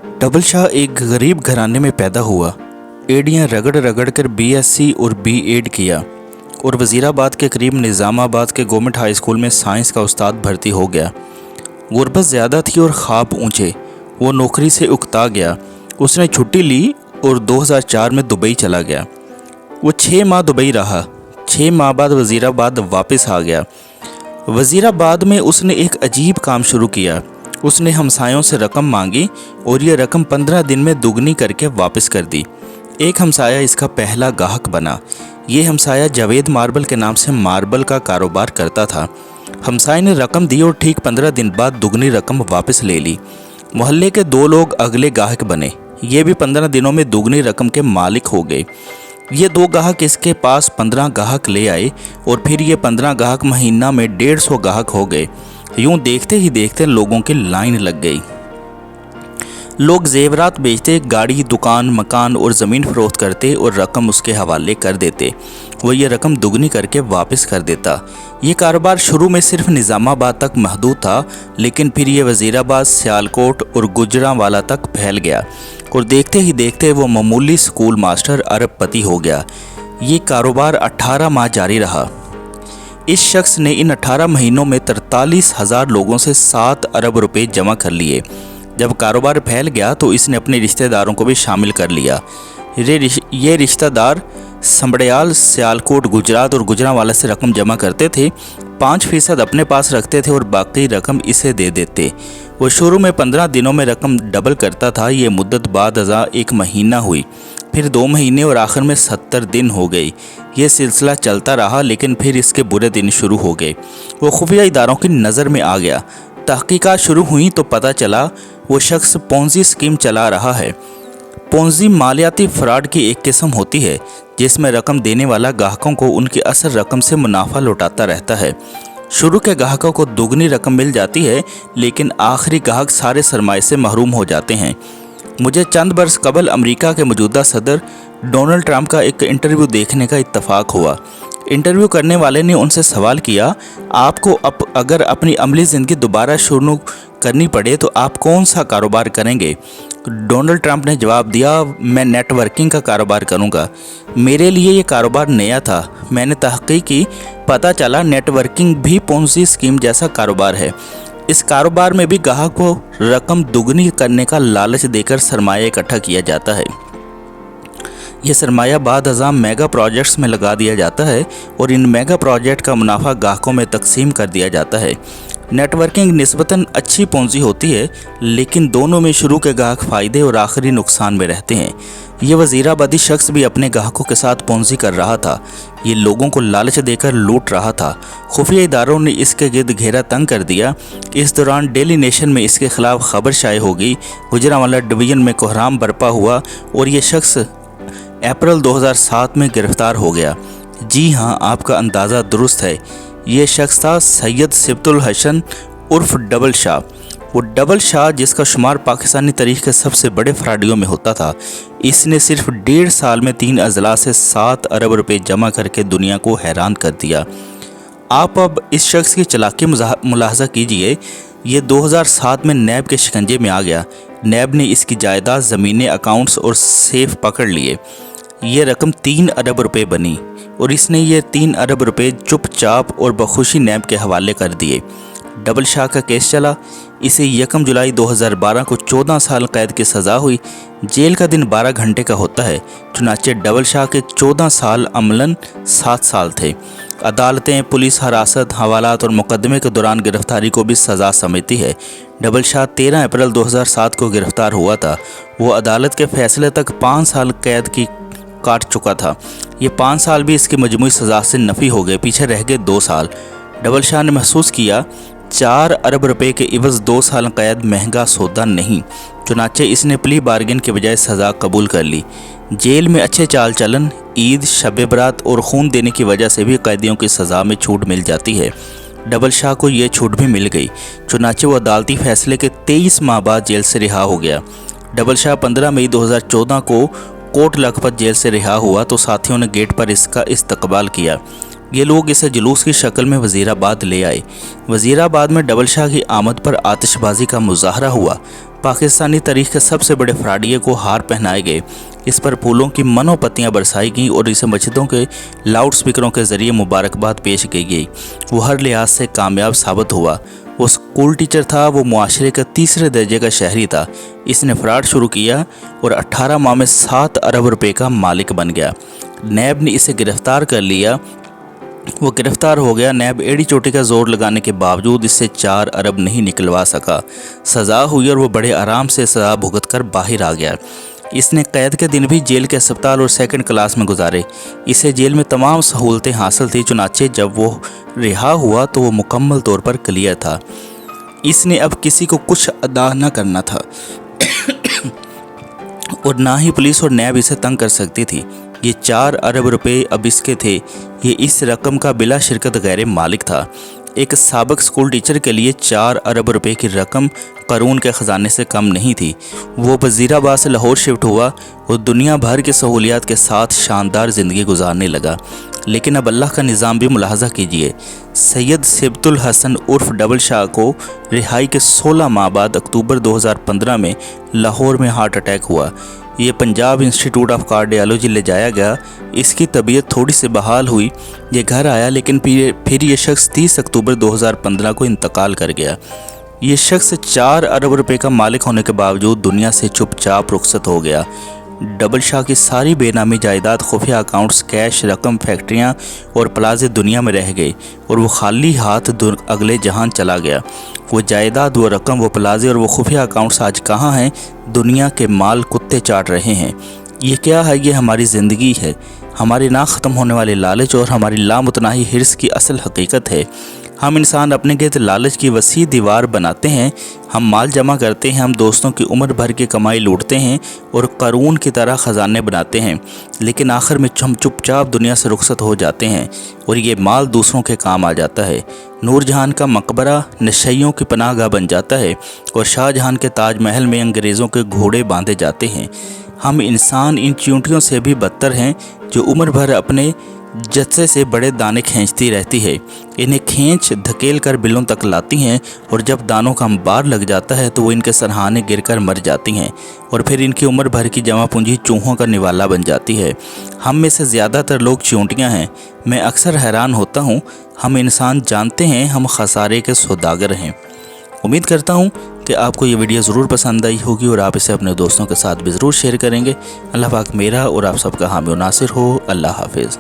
Double Shah एक गरीब घराने में पैदा हुआ। एड़ियाँ रगड़ रगड़ कर बीएससी और बीएड किया और वज़ीराबाद के करीब निज़ामाबाद के गवर्नमेंट हाई स्कूल में साइंस का उस्ताद भर्ती हो गया। गुर्बत ज़्यादा थी और ख्वाब ऊंचे। वो नौकरी से उकता गया। उसने छुट्टी ली और 2004 में दुबई चला गया। वो 6 माह दुबई रहा। 6 माह बाद वज़ीराबाद वापस आ गया। वज़ीराबाद में उसने एक अजीब काम शुरू किया। उसने हमसायों से रकम मांगी और ये रकम 15 दिन में दुगनी करके वापस कर दी। एक हमसाया इसका पहला गाहक बना। ये हमसाया जावेद मार्बल के नाम से मार्बल का कारोबार करता था। हमसाये ने रकम दी और ठीक 15 दिन बाद दुगनी रकम वापस ले ली। मोहल्ले के 2 लोग अगले गाहक बने। ये भी 15 दिनों में दुगनी रकम के मालिक हो गए। ये 2 गाहक इसके पास 15 गाहक ले आए और फिर ये 15 गाहक महीना में 150 गाहक हो गए। यूं देखते ही देखते लोगों की लाइन लग गई। लोग जेवरात बेचते, गाड़ी, दुकान, मकान और ज़मीन फरोख्त करते और रकम उसके हवाले कर देते। वो ये रकम दुगनी करके वापस कर देता। ये कारोबार शुरू में सिर्फ निज़ामाबाद तक महदूद था, लेकिन फिर ये वज़ीराबाद, सियालकोट और गुजरांवाला तक फैल गया और देखते ही देखते वो मामूली स्कूल मास्टर अरबपति हो गया। ये कारोबार 18 माह जारी रहा। इस शख्स ने इन 18 महीनों में 43,000 लोगों से 7 अरब रुपए जमा कर लिए। जब कारोबार फैल गया तो इसने अपने रिश्तेदारों को भी शामिल कर लिया। ये रिश्तेदार संबड़याल, सियालकोट, गुजरात और गुजरांवाला से रकम जमा करते थे। 5% अपने पास रखते थे और बाकी रकम इसे दे देते। वो शुरू में 15 दिनों में रकम डबल करता था। ये मुद्दत बाद अज़ा 1 महीना हुई, फिर 2 महीने और आखिर में 70 दिन हो गई। ये सिलसिला चलता रहा, लेकिन फिर इसके बुरे दिन शुरू हो गए। वो खुफिया इदारों की नज़र में आ गया। तहकीकात शुरू हुई तो पता चला वो शख्स पोंजी स्कीम चला रहा है। पोंजी मालियाती फ्रॉड की एक किस्म होती है जिसमें रकम देने वाला ग्राहकों को उनकी असल रकम से मुनाफा लौटाता रहता है। शुरू के ग्राहकों को दुगनी रकम मिल जाती है, लेकिन आखिरी ग्राहक सारे सरमाए से महरूम हो जाते हैं। मुझे चंद बरस कबल अमेरिका के मौजूदा सदर डोनाल्ड ट्रंप का एक इंटरव्यू देखने का इत्तफाक हुआ। इंटरव्यू करने वाले ने उनसे सवाल किया, आपको अगर अपनी अमली ज़िंदगी दोबारा शुरू करनी पड़े तो आप कौन सा कारोबार करेंगे? डोनाल्ड ट्रंप ने जवाब दिया, मैं नेटवर्किंग का कारोबार करूंगा। मेरे लिए ये कारोबार नया था। मैंने तहकीक की, पता चला नेटवर्किंग भी पोंजी स्कीम जैसा कारोबार है। इस कारोबार में भी ग्राहक को रकम दुगनी करने का लालच देकर सरमाया इकट्ठा किया जाता है। यह सरमाया बाद अज़ाम मेगा प्रोजेक्ट्स में लगा दिया जाता है और इन मेगा प्रोजेक्ट का मुनाफा ग्राहकों में तकसीम कर दिया जाता है। नेटवर्किंग निस्बतन अच्छी पोंजी होती है, लेकिन दोनों में शुरू के ग्राहक फ़ायदे और आखिरी नुकसान में रहते हैं। ये वज़ीराबादी शख्स भी अपने ग्राहकों के साथ पोंजी कर रहा था। ये लोगों को लालच देकर लूट रहा था। खुफिया इदारों ने इसके गिर्द घेरा तंग कर दिया। इस दौरान डेली नेशन में इसके खिलाफ खबर शाये हो गई। गुजरांवाला डिवीज़न में कोहराम बरपा हुआ और ये शख्स अप्रैल 2007 में गिरफ्तार हो गया। जी हाँ, आपका अंदाज़ा दुरुस्त है। ये शख्स था सैयद सिब्तुल हसन उर्फ डबल शाह। वो डबल शाह जिसका शुमार पाकिस्तानी तारीख के सबसे बड़े फ्रॉडियों में होता था। इसने सिर्फ 1.5 साल में 3 अजला से 7 अरब रुपए जमा करके दुनिया को हैरान कर दिया। आप अब इस शख्स की चालाकी मुलाहजा कीजिए। ये 2007 में नैब के शिकंजे में आ गया। नैब ने इसकी जायदाद, ज़मीनें, अकाउंट्स और सेफ पकड़ लिए। ये रकम 3 अरब रुपए बनी और इसने ये 3 अरब रुपए चुपचाप और बखुशी नैब के हवाले कर दिए। डबल शाह का केस चला। इसे 1 जुलाई 2012 को 14 साल कैद की सज़ा हुई। जेल का दिन 12 घंटे का होता है। चुनाचे डबल शाह के 14 साल अमलन 7 साल थे। अदालतें पुलिस हिरासत, हवालात और मुकदमे के दौरान गिरफ्तारी को भी सज़ा समझती है। डबल शाह 13 अप्रैल 2007 को गिरफ्तार हुआ था। वो अदालत के फैसले तक 5 साल कैद की काट चुका था। ये 5 साल भी इसकी मजमूई सज़ा से नफ़ी हो गए, पीछे रह गए 2 साल। डबल शाह ने महसूस किया 4 अरब रुपए के इवज़ 2 साल कैद महंगा सौदा नहीं। चुनाचे इसने प्ली बार्गेन के बजाय सज़ा कबूल कर ली। जेल में अच्छे चाल चलन, ईद, शब बरात और खून देने की वजह से भी कैदियों की सज़ा में छूट मिल जाती है। डबल शाह को ये छूट भी मिल गई। चुनाचे वो अदालती फैसले के 23 माह बाद जेल से रिहा हो गया। डबल शाह 15 मई 2014 को कोट लखपत जेल से रिहा हुआ तो साथियों ने गेट पर इसका इस्तकबाल किया। ये लोग इसे जुलूस की शक्ल में वज़ीराबाद ले आए। वज़ीराबाद में डबल शाह की आमद पर आतिशबाजी का मुजाहरा हुआ। पाकिस्तानी तारीख के सबसे बड़े फ्राडिये को हार पहनाए गए। इस पर फूलों की मनोपत्तियाँ बरसाई गईं और इसे मस्जिदों के लाउड स्पीकरों के ज़रिए मुबारकबाद पेश की गई। वो हर लिहाज से कामयाब साबित हुआ। वो स्कूल टीचर था, वो मुआशरे का तीसरे दर्जे का शहरी था। इसने फ्रॉड शुरू किया और 18 माह में 7 अरब रुपए का मालिक बन गया। नैब ने इसे गिरफ्तार कर लिया। वो गिरफ्तार हो गया। नैब एड़ी चोटी का जोर लगाने के बावजूद इससे 4 अरब नहीं निकलवा सका। सज़ा हुई और वो बड़े आराम से सज़ा भुगत कर बाहर आ गया। इसने कैद के दिन भी जेल के अस्पताल और सेकंड क्लास में गुजारे। इसे जेल में तमाम सहूलतें हासिल थी, चुनाचे जब वो रिहा हुआ तो वो मुकम्मल तौर पर क्लियर था। इसने अब किसी को कुछ अदा न करना था और ना ही पुलिस और नैब इसे तंग कर सकती थी। ये 4 अरब रुपए अब इसके थे। ये इस रकम का बिला शिरकत गैर मालिक था। एक साबिक स्कूल टीचर के लिए 4 अरब रुपए की रकम कानून के ख़जाने से कम नहीं थी। वो वज़ीराबाद से लाहौर शिफ्ट हुआ और दुनिया भर की सहूलियात के साथ शानदार ज़िंदगी गुजारने लगा। लेकिन अब अल्लाह का निज़ाम भी मुलाहज़ा कीजिए। सैयद सिबतुल हसन उर्फ डबल शाह को रिहाई के 16 माह बाद अक्टूबर 2015 में लाहौर में हार्ट अटैक हुआ। ये पंजाब इंस्टीट्यूट ऑफ कार्डियोलॉजी ले जाया गया। इसकी तबीयत थोड़ी सी बहाल हुई। ये घर आया, लेकिन फिर ये शख्स 30 अक्टूबर 2015 को इंतकाल कर गया। ये शख्स 4 अरब रुपए का मालिक होने के बावजूद दुनिया से चुपचाप रुखसत हो गया। डबल शाह की सारी बेनामी जायदाद, खुफिया अकाउंट्स, कैश, रकम, फैक्ट्रियाँ और प्लाजे दुनिया में रह गए और वो खाली हाथ अगले जहान चला गया। वो जायदाद, वो रकम, वो प्लाजे और वो खुफिया अकाउंट्स आज कहाँ हैं? दुनिया के माल कुत्ते चाट रहे हैं। ये क्या है? ये हमारी ज़िंदगी है, हमारे ना ख़त्म होने वाले लालच और हमारी लामुतनाही हिर्स की असल हकीकत है। हम इंसान अपने गिर्द लालच की वसी दीवार बनाते हैं। हम माल जमा करते हैं, हम दोस्तों की उम्र भर की कमाई लूटते हैं और कारून की तरह ख़जाने बनाते हैं, लेकिन आखिर में हम चुपचाप दुनिया से रुखसत हो जाते हैं और ये माल दूसरों के काम आ जाता है। नूरजहां का मकबरा नशइयों की पनाहगाह बन जाता है और शाहजहां के ताजमहल में अंग्रेज़ों के घोड़े बांधे जाते हैं। हम इंसान इन चींटियों से भी बदतर हैं जो उम्र भर अपने जत्से से बड़े दाने खींचती रहती है। इन्हें खींच धकेल कर बिलों तक लाती हैं और जब दानों का अंबार लग जाता है तो वो इनके सरहाने गिरकर मर जाती हैं और फिर इनकी उम्र भर की जमा पूंजी चूहों का निवाला बन जाती है। हम में से ज़्यादातर लोग चींटियाँ हैं। मैं अक्सर हैरान होता हूँ, हम इंसान जानते हैं हम खसारे के सौदागर हैं। उम्मीद करता हूँ कि आपको ये वीडियो ज़रूर पसंद आई होगी और आप इसे अपने दोस्तों के साथ भी ज़रूर शेयर करेंगे। अल्लाह पाक मेरा और आप सबका हामी और नासिर हो। अल्लाह हाफिज़।